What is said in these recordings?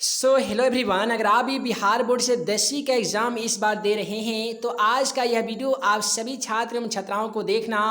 Hello everyone, अगर आप भी बिहार बोर्ड से 10वीं का एग्ज़ाम इस बार दे रहे हैं तो आज का यह वीडियो आप सभी छात्र एवं छात्राओं को देखना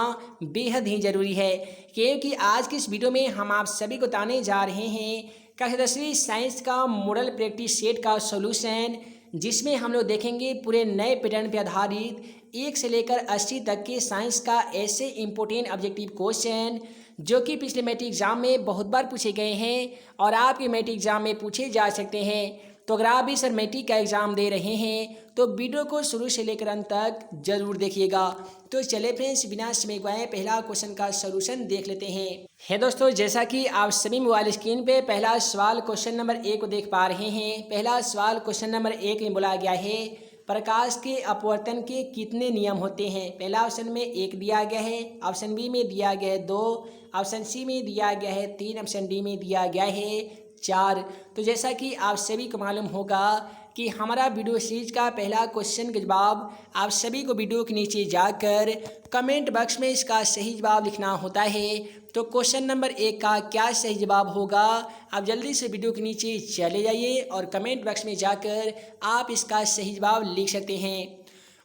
बेहद ही ज़रूरी है, क्योंकि आज की इस वीडियो में हम आप सभी को बताने जा रहे हैं कक्षा 10वीं साइंस का मॉडल प्रैक्टिस सेट का सॉल्यूशन, जिसमें हम लोग देखेंगे पूरे नए पैटर्न पर आधारित 1 से लेकर 80 तक के साइंस का ऐसे इम्पोर्टेंट ऑब्जेक्टिव क्वेश्चन जो कि पिछले मैट्रिक एग्ज़ाम में बहुत बार पूछे गए हैं और आपके मैट्रिक एग्ज़ाम में पूछे जा सकते हैं। तो अगर आप भी सर मैट्रिक का एग्ज़ाम दे रहे हैं तो वीडियो को शुरू से लेकर अंत तक जरूर देखिएगा। तो चले फ्रेंड्स, बिना समय गवाए पहला क्वेश्चन का सॉल्यूशन देख लेते हैं। दोस्तों, जैसा कि आप सभी मोबाइल स्क्रीन पे पहला सवाल क्वेश्चन नंबर 1 को देख पा रहे हैं। पहला सवाल क्वेश्चन नंबर 1 में बोला गया है, प्रकाश के अपवर्तन के कितने नियम होते हैं। पहला ऑप्शन में 1 दिया गया है, ऑप्शन बी में दिया गया है 2, ऑप्शन सी में दिया गया है 3, ऑप्शन डी में दिया गया है 4। तो जैसा कि आप सभी को मालूम होगा कि हमारा वीडियो सीरीज का पहला क्वेश्चन का जवाब आप सभी को वीडियो के नीचे जाकर कमेंट बॉक्स में इसका सही जवाब लिखना होता है। तो क्वेश्चन नंबर 1 का क्या सही जवाब होगा, आप जल्दी से वीडियो के नीचे चले जाइए और कमेंट बॉक्स में जाकर आप इसका सही जवाब लिख सकते हैं।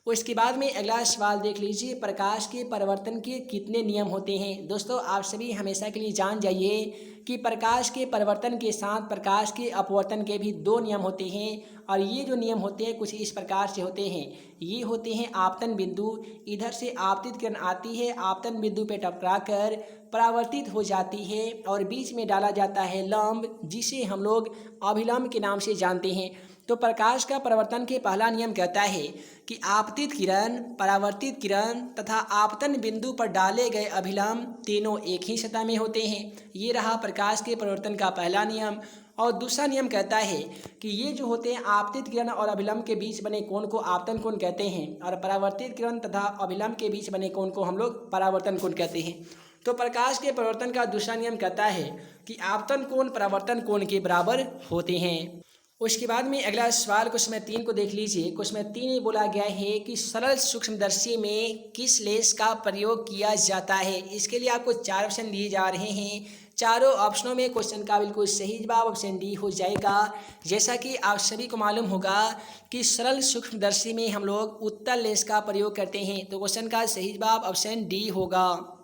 उसके बाद में अगला सवाल देख लीजिए, प्रकाश के परिवर्तन के कितने नियम होते हैं। दोस्तों, आप सभी हमेशा के लिए जान जाइए कि प्रकाश के परिवर्तन के साथ प्रकाश के अपवर्तन के भी 2 नियम होते हैं, और ये जो नियम होते हैं कुछ इस प्रकार से होते हैं। ये होते हैं आपतन बिंदु, इधर से आपतित किरण आती है, आपतन बिंदु पे टकराकर परावर्तित हो जाती है और बीच में डाला जाता है लंब, जिसे हम लोग अभिलंब के नाम से जानते हैं। तो प्रकाश का परिवर्तन के पहला नियम कहता है कि आपतित किरण, परावर्तित किरण तथा आपतन बिंदु पर डाले गए अभिलंब तीनों एक ही सतह में होते हैं। ये रहा प्रकाश के परिवर्तन का पहला नियम। और दूसरा नियम कहता है कि ये जो होते हैं आपतित किरण और अभिलंब के बीच बने कोण को आपतन कोण कहते हैं, और परावर्तित किरण तथा अभिलंब के बीच बने कोण को हम लोग परावर्तन कोण कहते हैं। तो प्रकाश के परिवर्तन का दूसरा नियम कहता है कि आपतन कोण परावर्तन कोण के बराबर होते हैं। उसके बाद में अगला सवाल क्वेश्चन 3 को देख लीजिए। क्वेश्चन 3 में बोला गया है कि सरल सूक्ष्मदर्शी में किस लेंस का प्रयोग किया जाता है। इसके लिए आपको 4 ऑप्शन दिए जा रहे हैं। चारों ऑप्शनों में क्वेश्चन का बिल्कुल सही जवाब ऑप्शन डी हो जाएगा। जैसा कि आप सभी को मालूम होगा कि सरल सूक्ष्मदर्शी में हम लोग उत्तल लेंस का प्रयोग करते हैं, तो क्वेश्चन का सही जवाब ऑप्शन डी होगा।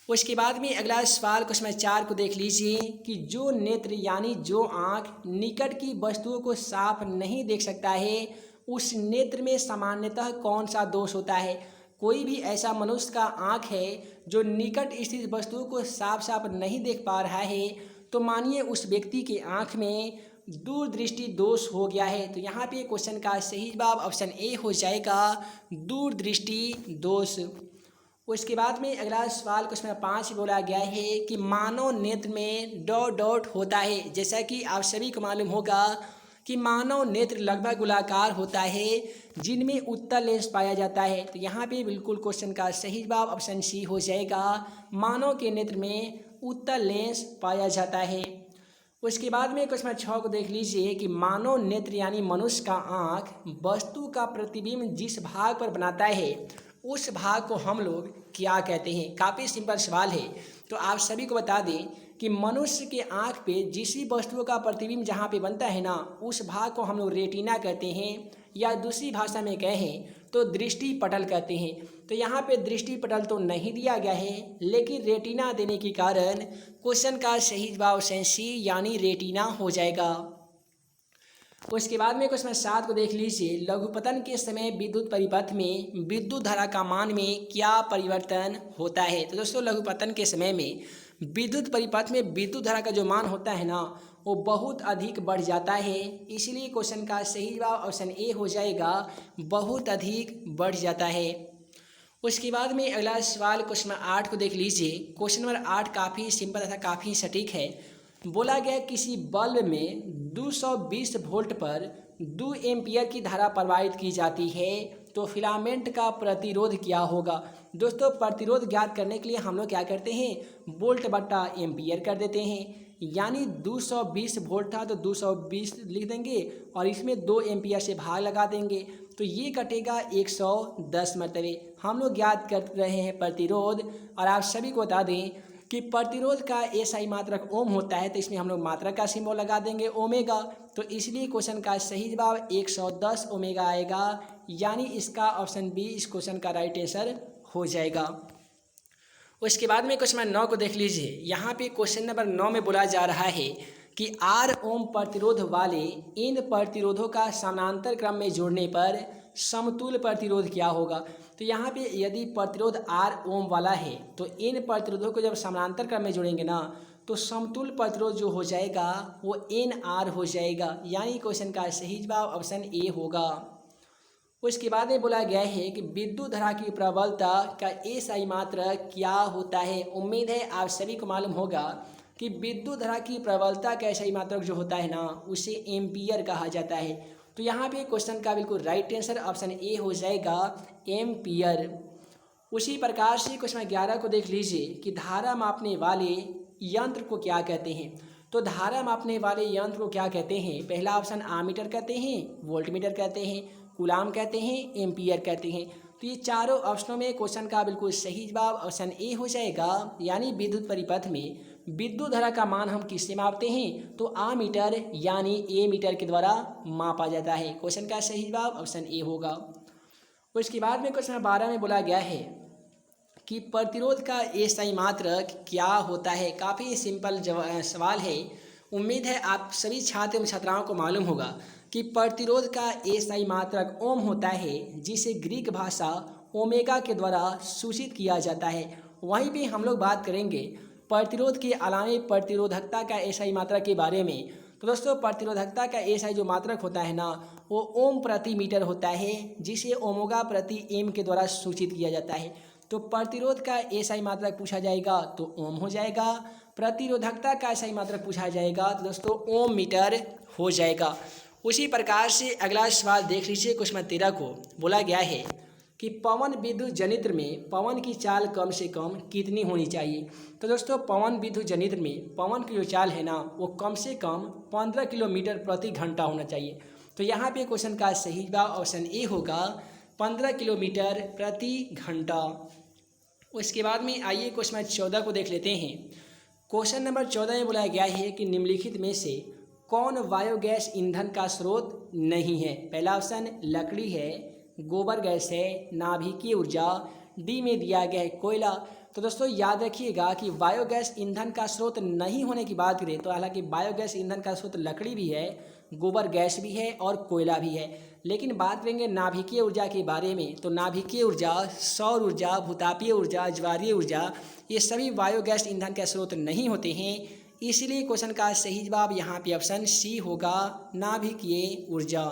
उसके बाद में अगला सवाल क्वेश्चन 4 को देख लीजिए कि जो नेत्र यानी जो आँख निकट की वस्तुओं को साफ नहीं देख सकता है, उस नेत्र में सामान्यतः कौन सा दोष होता है। कोई भी ऐसा मनुष्य का आँख है जो निकट स्थित वस्तुओं को साफ साफ नहीं देख पा रहा है, तो मानिए उस व्यक्ति के आँख में दूरदृष्टि दोष हो गया है। तो यहाँ पे क्वेश्चन का सही जवाब ऑप्शन ए हो जाएगा, दूरदृष्टि दोष। उसके बाद में अगला सवाल क्वेश्चन 5 बोला गया है कि मानव नेत्र में डॉट डॉट होता है। जैसा कि आप सभी को मालूम होगा कि मानव नेत्र लगभग गोलाकार होता है, जिनमें उत्तल लेंस पाया जाता है। तो यहाँ पे बिल्कुल क्वेश्चन का सही जवाब ऑप्शन सी हो जाएगा, मानव के नेत्र में उत्तल लेंस पाया जाता है। उसके बाद में क्वेश्चन 6 को देख लीजिए कि मानव नेत्र यानी मनुष्य का आँख वस्तु का प्रतिबिंब जिस भाग पर बनाता है, उस भाग को हम लोग क्या कहते हैं। काफ़ी सिंपल सवाल है। तो आप सभी को बता दें कि मनुष्य के आँख पे जिस भी वस्तुओं का प्रतिबिंब जहाँ पे बनता है ना, उस भाग को हम लोग रेटिना कहते हैं, या दूसरी भाषा में कहें तो दृष्टि पटल कहते हैं। तो यहाँ पे दृष्टि पटल तो नहीं दिया गया है, लेकिन रेटिना देने के कारण क्वेश्चन का सही जवाब ऑप्शन सी यानी रेटिना हो जाएगा। उसके बाद में क्वेश्चन 7 को देख लीजिए, लघुपतन के समय विद्युत परिपथ में विद्युत धारा का मान में क्या परिवर्तन होता है। तो दोस्तों, लघुपतन के समय में विद्युत परिपथ में विद्युत धारा का जो मान होता है ना, वो बहुत अधिक बढ़ जाता है। इसलिए क्वेश्चन का सही जवाब ऑप्शन ए हो जाएगा, बहुत अधिक बढ़ जाता है। उसके बाद में अगला सवाल क्वेश्चन 8 को देख लीजिए। क्वेश्चन नंबर 8 काफ़ी सिंपल तथा काफ़ी सटीक है। बोला गया किसी बल्ब में 220 वोल्ट पर 2 एम्पियर की धारा प्रवाहित की जाती है, तो फिलामेंट का प्रतिरोध क्या होगा। दोस्तों, प्रतिरोध ज्ञात करने के लिए हम लोग क्या करते हैं, वोल्ट बट्टा एम्पियर कर देते हैं। यानी 220 वोल्ट था तो 220 लिख देंगे और इसमें 2 एम्पियर से भाग लगा देंगे, तो ये कटेगा 110 मरतबे। हम लोग ज्ञात कर रहे हैं प्रतिरोध, और आप सभी को बता दें कि प्रतिरोध का एसआई मात्रक ओम होता है, तो इसमें हम लोग मात्रक का सिंबल लगा देंगे ओमेगा। तो इसलिए क्वेश्चन का सही जवाब 110 ओमेगा आएगा, यानी इसका ऑप्शन बी इस क्वेश्चन का राइट आंसर हो जाएगा। उसके बाद में क्वेश्चन नंबर 9 को देख लीजिए। यहाँ पे क्वेश्चन नंबर 9 में बोला जा रहा है कि आर ओम प्रतिरोध वाले इन प्रतिरोधों का समानांतर क्रम में जोड़ने पर समतुल्य प्रतिरोध क्या होगा। तो यहाँ पे यदि प्रतिरोध आर ओम वाला है तो इन प्रतिरोधों को जब समानांतर क्रम में जोड़ेंगे ना, तो समतुल्य प्रतिरोध जो हो जाएगा वो एन आर हो जाएगा, यानी क्वेश्चन का सही जवाब ऑप्शन ए होगा। उसके बाद में बोला गया है कि विद्युत धारा की प्रबलता का एसआई मात्रक क्या होता है। उम्मीद है आप सभी को मालूम होगा कि विद्युत धारा की प्रबलता का एसआई मात्रक जो होता है ना, उसे एम्पियर कहा जाता है। तो यहाँ पे क्वेश्चन का बिल्कुल राइट आंसर ऑप्शन ए हो जाएगा, एम्पियर। उसी प्रकार से क्वेश्चन 11 को देख लीजिए कि धारा मापने वाले यंत्र को क्या कहते हैं। तो धारा मापने वाले यंत्र को क्या कहते हैं। पहला ऑप्शन आमीटर कहते हैं, वोल्टमीटर कहते हैं, कूलाम कहते हैं, एम्पियर कहते हैं। तो ये चारों ऑप्शनों में क्वेश्चन का बिल्कुल सही जवाब ऑप्शन ए हो जाएगा, यानी विद्युत परिपथ में विद्युत धारा का मान हम किससे मापते हैं, तो आमीटर यानी ए मीटर के द्वारा मापा जाता है। क्वेश्चन का सही जवाब ऑप्शन ए होगा। उसके बाद में क्वेश्चन 12 में बोला गया है कि प्रतिरोध का एसआई मात्रक क्या होता है। काफ़ी सिंपल सवाल है। उम्मीद है आप सभी छात्र एवं छात्राओं को मालूम होगा कि प्रतिरोध का एसआई मात्रक ओम होता है, जिसे ग्रीक भाषा ओमेगा के द्वारा सूचित किया जाता है। वहीं पे हम लोग बात करेंगे प्रतिरोध के अलावे प्रतिरोधकता का एसआई मात्रक के बारे में। तो दोस्तों प्रतिरोधकता का एसआई जो मात्रक होता है ना, वो ओम प्रति मीटर होता है, जिसे ओमेगा प्रति एम के द्वारा सूचित किया जाता है। तो प्रतिरोध का एसआई मात्रक पूछा जाएगा तो ओम हो जाएगा, प्रतिरोधकता का एसआई मात्रक पूछा जाएगा तो दोस्तों ओम मीटर हो जाएगा। उसी प्रकार से अगला सवाल देख लीजिए। क्वेश्चन 13 को बोला गया है कि पवन विद्युत जनित्र में पवन की चाल कम से कम कितनी होनी चाहिए। तो दोस्तों पवन विद्युत जनित्र में पवन की जो चाल है ना, वो कम से कम 15 किलोमीटर प्रति घंटा होना चाहिए। तो यहाँ पे क्वेश्चन का सही जवाब ऑप्शन ए होगा, 15 किलोमीटर प्रति घंटा। उसके बाद में आइए क्वेश्चन 14 को देख लेते हैं। क्वेश्चन नंबर 14 में बोला गया है कि निम्नलिखित में से कौन बायोगैस ईंधन का स्रोत नहीं है। पहला ऑप्शन लकड़ी है, गोबर गैस है, नाभिकीय ऊर्जा, डी में दिया गया है कोयला। तो दोस्तों याद रखिएगा कि बायोगैस ईंधन का स्रोत नहीं होने की बात करें तो हालांकि बायोगैस ईंधन का स्रोत लकड़ी भी है, गोबर गैस भी है और कोयला भी है। लेकिन बात करेंगे नाभिकीय ऊर्जा के बारे में, तो नाभिकीय ऊर्जा, सौर ऊर्जा, भूतापीय ऊर्जा, ज्वारीय ऊर्जा, ये सभी बायोगैस ईंधन के स्रोत नहीं होते हैं। इसलिए क्वेश्चन का सही जवाब यहाँ पे ऑप्शन सी होगा, नाभिकीय ऊर्जा।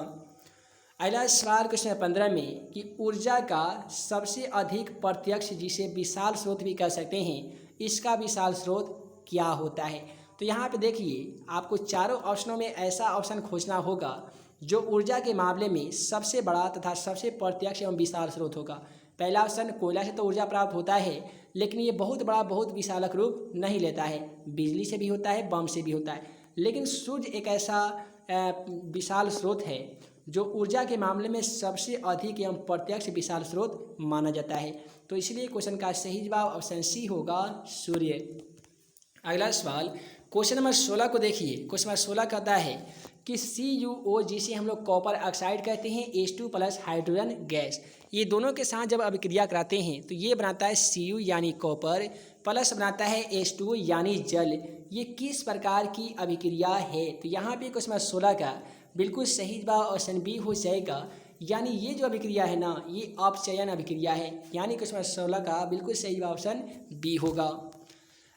अगला सवाल क्वेश्चन 15 में कि ऊर्जा का सबसे अधिक प्रत्यक्ष, जिसे विशाल स्रोत भी कह सकते हैं, इसका विशाल स्रोत क्या होता है। तो यहाँ पे देखिए आपको चारों ऑप्शनों में ऐसा ऑप्शन खोजना होगा जो ऊर्जा के मामले में सबसे बड़ा तथा सबसे प्रत्यक्ष एवं विशाल स्रोत होगा। पहला ऑप्शन कोयला से तो ऊर्जा प्राप्त होता है, लेकिन ये बहुत बड़ा बहुत विशालक रूप नहीं लेता है। बिजली से भी होता है, बम से भी होता है, लेकिन सूर्य एक ऐसा विशाल स्रोत है जो ऊर्जा के मामले में सबसे अधिक एवं प्रत्यक्ष विशाल स्रोत माना जाता है। तो इसलिए क्वेश्चन का सही जवाब ऑप्शन सी होगा, सूर्य। अगला सवाल क्वेश्चन नंबर 16 को देखिए। क्वेश्चन नंबर 16 कहता है कि CuO, जिसे हम लोग कॉपर ऑक्साइड कहते हैं, H2 प्लस हाइड्रोजन गैस, ये दोनों के साथ जब अभिक्रिया कराते हैं तो ये बनाता है Cu यानी कॉपर, प्लस बनाता है H2 यानी जल। ये किस प्रकार की अभिक्रिया है। तो यहाँ पे क्वेश्चन 16 का बिल्कुल सही जवाब ऑप्शन बी हो जाएगा, यानी ये जो अभिक्रिया है ना, ये अपचयन अभिक्रिया है, यानी क्वेश्चन 16 का बिल्कुल सही जवाब ऑप्शन बी होगा।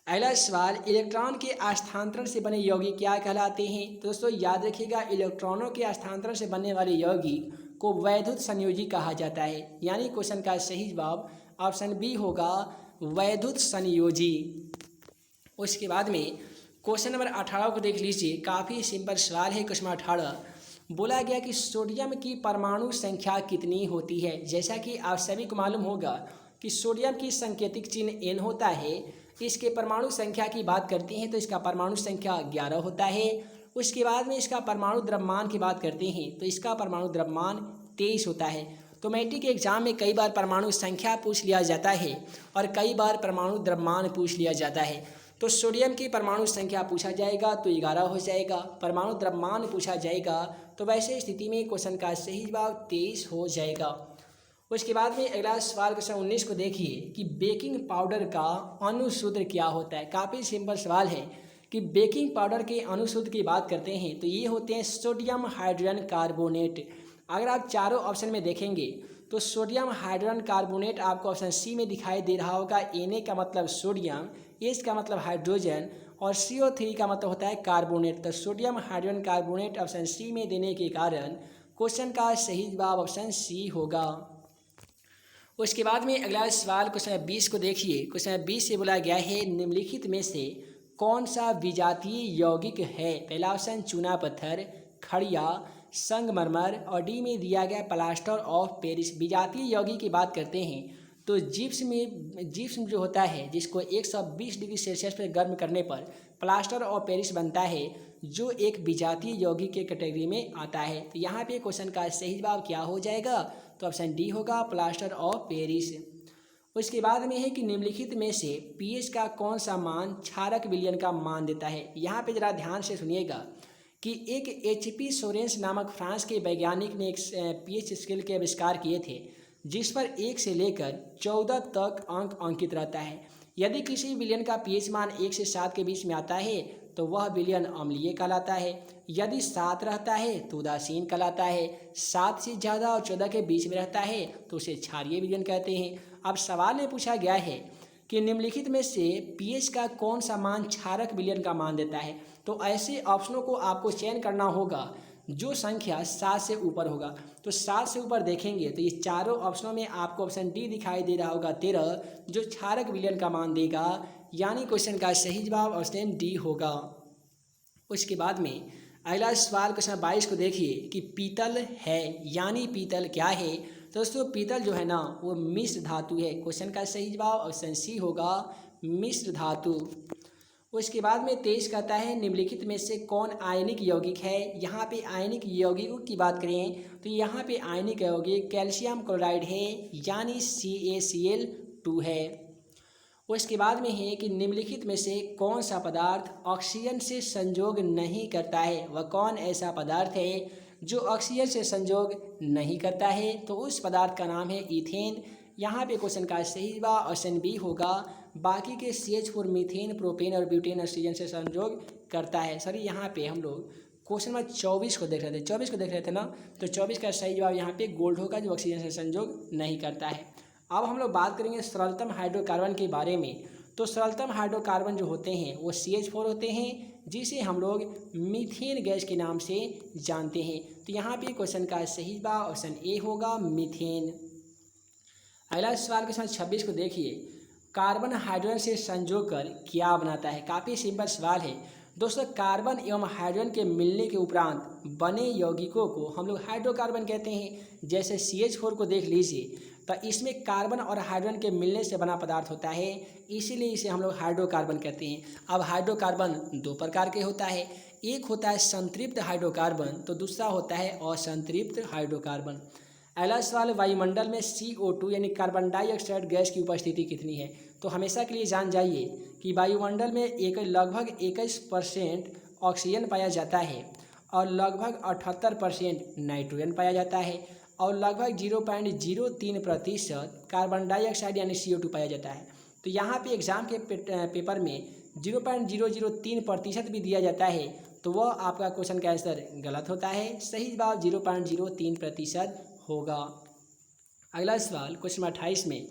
अगला सवाल इलेक्ट्रॉन के स्थानांतरण से बने यौगिक क्या कहलाते हैं। तो दोस्तों याद रखिएगा इलेक्ट्रॉनों के स्थानांतरण से बनने वाले यौगिक को वैद्युत संयोजी कहा जाता है, यानी क्वेश्चन का सही जवाब ऑप्शन बी होगा, वैद्युत संयोजी। उसके बाद में क्वेश्चन नंबर 18 को देख लीजिए। काफ़ी सिंपल सवाल है। क्वेश्चन 18 बोला गया कि सोडियम की परमाणु संख्या कितनी होती है। जैसा कि आप सभी को मालूम होगा कि सोडियम की संकेतिक चिन्ह N होता है। इसके परमाणु संख्या की बात करते हैं तो इसका परमाणु संख्या 11 होता है। उसके बाद में इसका परमाणु द्रव्यमान की बात करते हैं तो इसका परमाणु द्रव्यमान 23 होता है। तो मैट्रिक एग्जाम में कई बार परमाणु संख्या पूछ लिया जाता है और कई बार परमाणु द्रव्यमान पूछ लिया जाता है। तो सोडियम की परमाणु संख्या पूछा जाएगा तो 11 हो जाएगा, परमाणु द्रव्यमान पूछा जाएगा तो वैसे स्थिति में क्वेश्चन का सही जवाब 23 हो जाएगा। उसके बाद में अगला सवाल क्वेश्चन 19 को देखिए कि बेकिंग पाउडर का अणुसूत्र क्या होता है। काफ़ी सिंपल सवाल है कि बेकिंग पाउडर के अणुसूत्र की बात करते हैं तो ये होते हैं सोडियम हाइड्रोजन कार्बोनेट। अगर आप चारों ऑप्शन में देखेंगे तो सोडियम हाइड्रोजन कार्बोनेट आपको ऑप्शन सी में दिखाई दे रहा होगा। Na का मतलब सोडियम, H का मतलब हाइड्रोजन और CO3 का मतलब होता है कार्बोनेट। तो sodium hydrogen carbonate option C में देने के कारण क्वेश्चन का सही जवाब ऑप्शन सी होगा। उसके बाद में अगला सवाल क्वेश्चन 20 को देखिए। क्वेश्चन 20 से बोला गया है निम्नलिखित में से कौन सा विजातीय यौगिक है। पहला ऑप्शन चूना पत्थर, खड़िया, संगमरमर और डी में दिया गया प्लास्टर ऑफ पेरिस। विजातीय यौगिक की बात करते हैं तो जिप्सम जो होता है जिसको 120 डिग्री सेल्सियस पर गर्म करने पर प्लास्टर ऑफ पेरिस बनता है, जो एक विजातीय यौगिक के कैटेगरी में आता है। तो यहाँ पे क्वेश्चन का सही जवाब क्या हो जाएगा, तो ऑप्शन डी होगा प्लास्टर ऑफ पेरिस। उसके बाद में है कि निम्नलिखित में से पीएच का कौन सा मान क्षारक विलयन का मान देता है। यहाँ पे जरा ध्यान से सुनिएगा कि एक HP सोरेंस नामक फ्रांस के वैज्ञानिक ने एक पीएच स्केल के आविष्कार किए थे जिस पर 1 से लेकर 14 तक अंक अंकित रहता है। यदि किसी विलयन का पीएच मान 1 से 7 के बीच में आता है तो वह विलयन अम्लीय कहलाता है। यदि 7 रहता है तो उदासीन कहलाता है। 7 से ज़्यादा और 14 के बीच में रहता है तो उसे क्षारीय विलयन कहते हैं। अब सवाल में पूछा गया है कि निम्नलिखित में से पीएच का कौन सा मान क्षारक विलयन का मान देता है। तो ऐसे ऑप्शनों को आपको चयन करना होगा जो संख्या 7 से ऊपर होगा। तो 7 से ऊपर देखेंगे तो ये चारों ऑप्शनों में आपको ऑप्शन डी दिखाई दे रहा होगा 13, जो क्षारक विलयन का मान देगा, यानी क्वेश्चन का सही जवाब ऑप्शन डी होगा। उसके बाद में अगला सवाल क्वेश्चन 22 को देखिए कि पीतल है, यानी पीतल क्या है। तो दोस्तों पीतल जो है ना वो मिश्र धातु है। क्वेश्चन का सही जवाब ऑप्शन सी होगा मिश्र धातु। उसके बाद में 23 कहता है निम्नलिखित में से कौन आयनिक यौगिक है। यहाँ पे आयनिक यौगिकों की बात करें तो यहाँ पे आयनिक यौगिक कैल्शियम क्लोराइड है, यानी CaCl2 है। उसके बाद में है कि निम्नलिखित में से कौन सा पदार्थ ऑक्सीजन से संयोग नहीं करता है। वह कौन ऐसा पदार्थ है जो ऑक्सीजन से संयोग नहीं करता है, तो उस पदार्थ का नाम है इथेन। यहाँ पे क्वेश्चन का सही जवाब ऑप्शन बी होगा। बाकी के CH4 मीथेन, प्रोपेन और ब्यूटेन ऑक्सीजन से संयोग करता है। सॉरी यहाँ पे हम लोग क्वेश्चन नंबर 24 को देख रहे थे, 24 को देख रहे थे ना, तो 24 का सही जवाब यहाँ पे गोल्ड होगा जो ऑक्सीजन से संयोग नहीं करता है। अब हम लोग बात करेंगे सरलतम हाइड्रोकार्बन के बारे में। तो सरलतम हाइड्रोकार्बन जो होते हैं वो CH4 होते हैं, जिसे हम लोग मीथेन गैस के नाम से जानते हैं। तो यहाँ पे क्वेश्चन का सही जवाब ऑप्शन ए होगा मीथेन। अगला सवाल क्वेश्चन 26 को देखिए, कार्बन हाइड्रोजन से संजोग कर क्या बनाता है। काफ़ी सिंपल सवाल है दोस्तों। कार्बन एवं हाइड्रोजन के मिलने के उपरांत बने यौगिकों को हम लोग हाइड्रोकार्बन कहते हैं। जैसे CH4 को देख लीजिए तो इसमें कार्बन और हाइड्रोजन के मिलने से बना पदार्थ होता है, इसीलिए इसे हम लोग हाइड्रोकार्बन कहते हैं। अब हाइड्रोकार्बन 2 प्रकार के होता है, एक होता है संतृप्त हाइड्रोकार्बन तो दूसरा होता है असंतृप्त हाइड्रोकार्बन। अगला सवाल, वायुमंडल में CO2 यानी कार्बन डाइऑक्साइड गैस की उपस्थिति कितनी है। तो हमेशा के लिए जान जाइए कि वायुमंडल में लगभग 21% ऑक्सीजन पाया जाता है और लगभग 78% नाइट्रोजन पाया जाता है और लगभग 0.03% कार्बन डाइऑक्साइड यानी CO2 पाया जाता है। तो यहाँ पे एग्ज़ाम के पेपर में 0.003% भी दिया जाता है तो वह आपका क्वेश्चन का आंसर गलत होता है। सही जवाब 0.03% होगा। अगला सवाल क्वेश्चन 28 में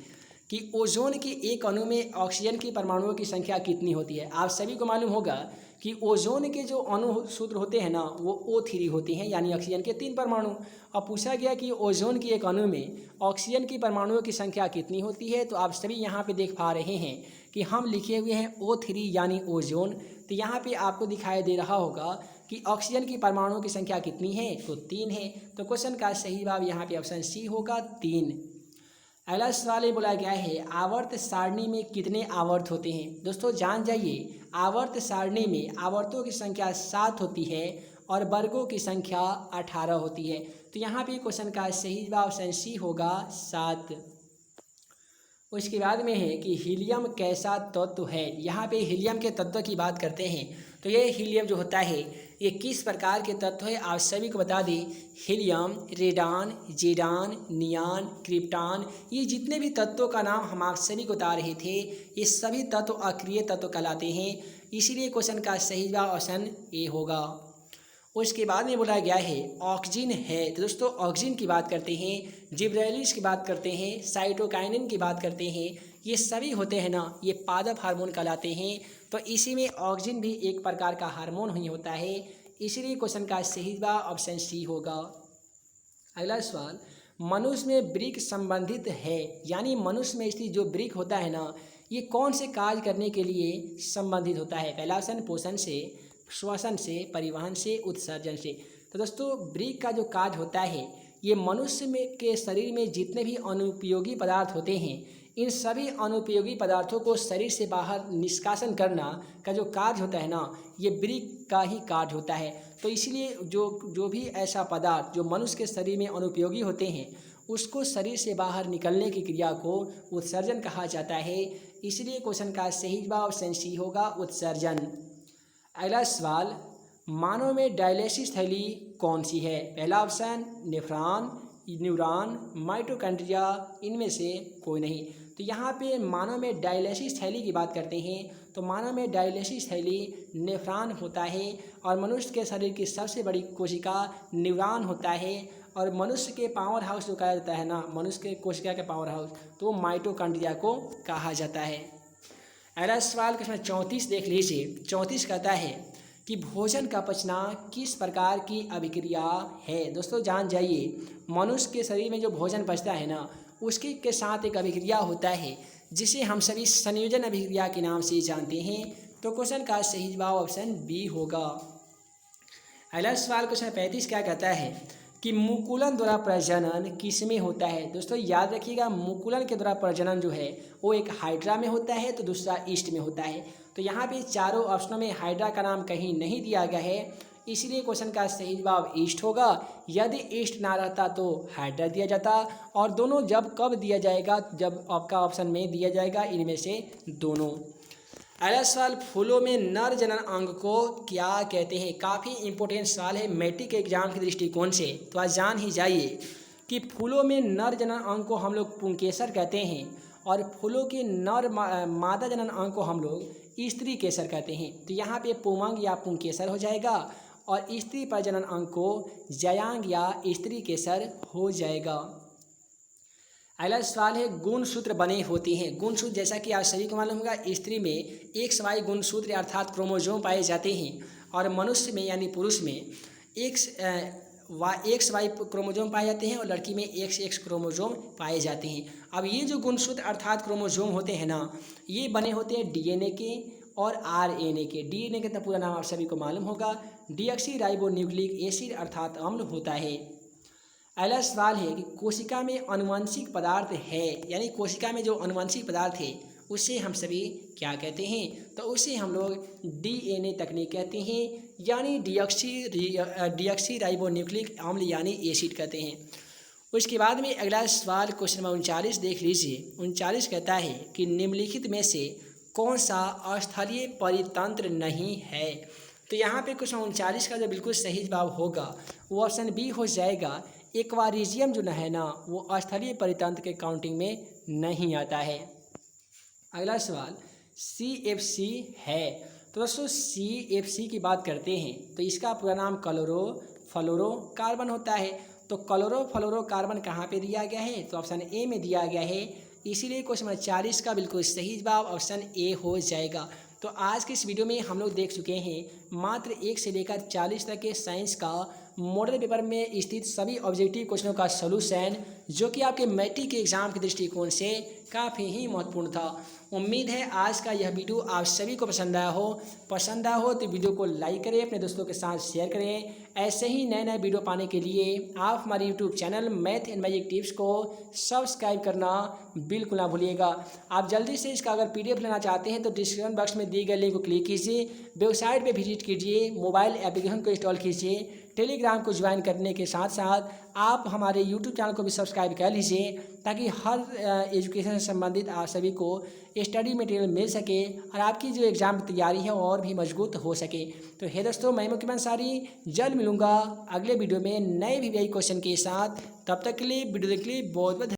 कि ओजोन के एक अणु में ऑक्सीजन की परमाणुओं की संख्या कितनी होती है। आप सभी को मालूम होगा कि ओजोन के जो अणु सूत्र होते हैं ना वो O3 होते हैं, यानी ऑक्सीजन के 3 परमाणु। अब पूछा गया कि ओजोन के एक अणु में ऑक्सीजन की परमाणुओं की संख्या कितनी होती है। तो आप सभी यहाँ पे देख पा रहे हैं कि हम लिखे हुए हैं O3 यानी ओजोन। तो यहाँ पे आपको दिखाई दे रहा होगा कि ऑक्सीजन की परमाणुओं की संख्या कितनी है, तो 3 है। तो क्वेश्चन का सही जवाब यहाँ पे ऑप्शन सी होगा 3। अगला सवाल ये बोला गया है आवर्त सारणी में कितने आवर्त होते हैं। दोस्तों जान जाइए आवर्त सारणी में आवर्तों की संख्या 7 होती है और वर्गों की संख्या 18 होती है। तो यहाँ पे क्वेश्चन का सही जवाब ऑप्शन सी होगा 7। उसके बाद में है कि हीलियम कैसा तत्व है। यहाँ पे हीलियम के तत्व की बात करते हैं तो ये हीलियम जो होता है ये किस प्रकार के तत्व है आप सभी को बता दें। हीलियम, रेडान, जेडान, नियान, क्रिप्टॉन, ये जितने भी तत्वों का नाम हम आप सभी को बता रहे थे ये सभी तत्व अक्रिय तत्व कहलाते हैं। इसीलिए क्वेश्चन का सही जवाब ऑप्शन ए होगा। उसके बाद में बोला गया है ऑक्सीजन है। तो दोस्तों ऑक्सीजन की बात करते हैं, जिब्रेलिस की बात करते हैं, साइटोकाइनिन की बात करते हैं, ये सभी होते हैं ना ये पादप हार्मोन कहलाते हैं। तो इसी में ऑक्सीजन भी एक प्रकार का हार्मोन ही होता है। इसीलिए क्वेश्चन का सही जवाब ऑप्शन सी होगा। अगला सवाल, मनुष्य में वृक्क संबंधित है, यानी मनुष्य में स्थित जो वृक्क होता है ना ये कौन से कार्य करने के लिए संबंधित होता है। पहला ऑप्शन पोषण से, श्वसन से, परिवहन से, उत्सर्जन से। तो दोस्तों वृक्क का जो कार्य होता है ये मनुष्य में के शरीर में जितने भी अनुपयोगी पदार्थ होते हैं इन सभी अनुपयोगी पदार्थों को शरीर से बाहर निष्कासन करना का जो कार्य होता है ना ये वृक्क का ही कार्य होता है। तो इसलिए जो भी ऐसा पदार्थ जो मनुष्य के शरीर में अनुपयोगी होते हैं उसको शरीर से बाहर निकलने की क्रिया को उत्सर्जन कहा जाता है। इसलिए क्वेश्चन का सही जवाब ऑप्शन सी होगा, उत्सर्जन। अगला सवाल, मानव में डायलिसिस थैली कौन सी है। पहला ऑप्शन नेफ्रॉन, न्यूरॉन, माइटोकॉन्ड्रिया, इनमें से कोई नहीं। तो यहाँ पे मानव में डायलिसिस थैली की बात करते हैं तो मानव में डायलिसिस थैली नेफ्रॉन होता है और मनुष्य के शरीर की सबसे बड़ी कोशिका न्यूरॉन होता है। और मनुष्य के पावर हाउस जो कहा जाता है ना, मनुष्य के कोशिका के पावर हाउस तो माइटोकॉन्ड्रिया को कहा जाता है। अगला सवाल क्वेश्चन 34 देख लीजिए। 34 कहता है कि भोजन का पचना किस प्रकार की अभिक्रिया है। दोस्तों जान जाइए मनुष्य के शरीर में जो भोजन पचता है ना उसके के साथ एक अभिक्रिया होता है जिसे हम सभी संयोजन अभिक्रिया के नाम से जानते हैं। तो क्वेश्चन का सही जवाब ऑप्शन बी होगा। अगला सवाल क्वेश्चन 35 क्या कहता है कि मुकुलन द्वारा प्रजनन किसमें होता है। दोस्तों याद रखिएगा मुकुलन के द्वारा प्रजनन जो है वो एक हाइड्रा में होता है तो दूसरा ईस्ट में होता है। तो यहाँ पे चारों ऑप्शनों में हाइड्रा का नाम कहीं नहीं दिया गया है, इसलिए क्वेश्चन का सही जवाब ईस्ट होगा। यदि ईस्ट ना रहता तो हाइड्रा दिया जाता और दोनों जब कब दिया जाएगा, जब आपका ऑप्शन में दिया जाएगा इनमें से दोनों। अगला सवाल, फूलों में नर जनन अंग को क्या कहते हैं। काफ़ी इंपॉर्टेंट सवाल है मैट्रिक एग्जाम के दृष्टिकोण से, तो आज जान ही जाइए कि फूलों में नर जनन अंग को हम लोग पुंकेसर कहते हैं और फूलों के नर मादा जनन अंग को हम लोग स्त्री केसर कहते हैं। तो यहाँ पे पुमंग या पुंकेसर हो जाएगा और स्त्री प्रजनन अंग को जयांग या स्त्री केसर हो जाएगा। अगला सवाल है गुणसूत्र बने होते हैं। गुणसूत्र जैसा कि आप सभी को मालूम होगा स्त्री में XY गुणसूत्र अर्थात क्रोमोजोम पाए जाते हैं और मनुष्य में यानी पुरुष में XY क्रोमोजोम पाए जाते हैं और लड़की में XX क्रोमोजोम पाए जाते हैं। अब ये जो गुणसूत्र अर्थात क्रोमोजोम होते हैं ना ये बने होते हैं DNA के और RNA के। DNA का पूरा नाम आप सभी को मालूम होगा, डीऑक्सी राइबो न्यूक्लिक एसिड अर्थात अम्ल होता है। अगला सवाल है कि कोशिका में आनुवंशिक पदार्थ है, यानी कोशिका में जो आनुवंशिक पदार्थ है उसे हम सभी क्या कहते हैं। तो उसे हम लोग DNA तकनीक कहते हैं, यानी डीऑक्सी राइबो न्यूक्लिक अम्ल यानी एसिड कहते हैं। उसके बाद में अगला सवाल क्वेश्चन नंबर 39 देख लीजिए। 39 कहता है कि निम्नलिखित में से कौन सा अस्थलीय परितंत्र नहीं है। तो यहाँ पे क्वेश्चन 39 का जो बिल्कुल सही जवाब होगा वो ऑप्शन बी हो जाएगा। एक्वारिजियम जो है ना वो अस्थलीय परितंत्र के काउंटिंग में नहीं आता है। अगला सवाल CFC है। तो दोस्तों CFC की बात करते हैं तो इसका पूरा नाम क्लोरोफ्लोरोकार्बन होता है। तो क्लोरोफ्लोरोकार्बन कहाँ पे दिया गया है, तो ऑप्शन ए में दिया गया है। इसीलिए क्वेश्चन नंबर 40 का बिल्कुल सही जवाब ऑप्शन ए हो जाएगा। तो आज के इस वीडियो में हम लोग देख चुके हैं मात्र 1 से लेकर 40 तक के साइंस का मॉडल पेपर में स्थित सभी ऑब्जेक्टिव क्वेश्चनों का सॉल्यूशन, जो कि आपके मैट्रिक के एग्जाम के दृष्टिकोण से काफ़ी ही महत्वपूर्ण था। उम्मीद है आज का यह वीडियो आप सभी को पसंद आया हो तो वीडियो को लाइक करें, अपने दोस्तों के साथ शेयर करें। ऐसे ही नए नए वीडियो पाने के लिए आप हमारे YouTube channel math and magic tips को सब्सक्राइब करना बिल्कुल ना भूलिएगा। आप जल्दी से इसका अगर PDF लेना चाहते हैं तो डिस्क्रिप्शन बॉक्स में दिए गए लिंक को क्लिक कीजिए, वेबसाइट पर विजिट कीजिए, मोबाइल एप्लीकेशन को इंस्टॉल कीजिए, टेलीग्राम को ज्वाइन करने के साथ साथ आप हमारे यूट्यूब चैनल को भी सब्सक्राइब कर लीजिए, ताकि हर एजुकेशन से संबंधित आप सभी को स्टडी मटेरियल मिल सके और आपकी जो एग्ज़ाम की तैयारी है और भी मजबूत हो सके। तो हे दोस्तों, मैं मुकीम अंसारी जल्द मिलूँगा अगले वीडियो में नए भी क्वेश्चन के साथ। तब तक के लिए वीडियो देखने के लिए बहुत बहुत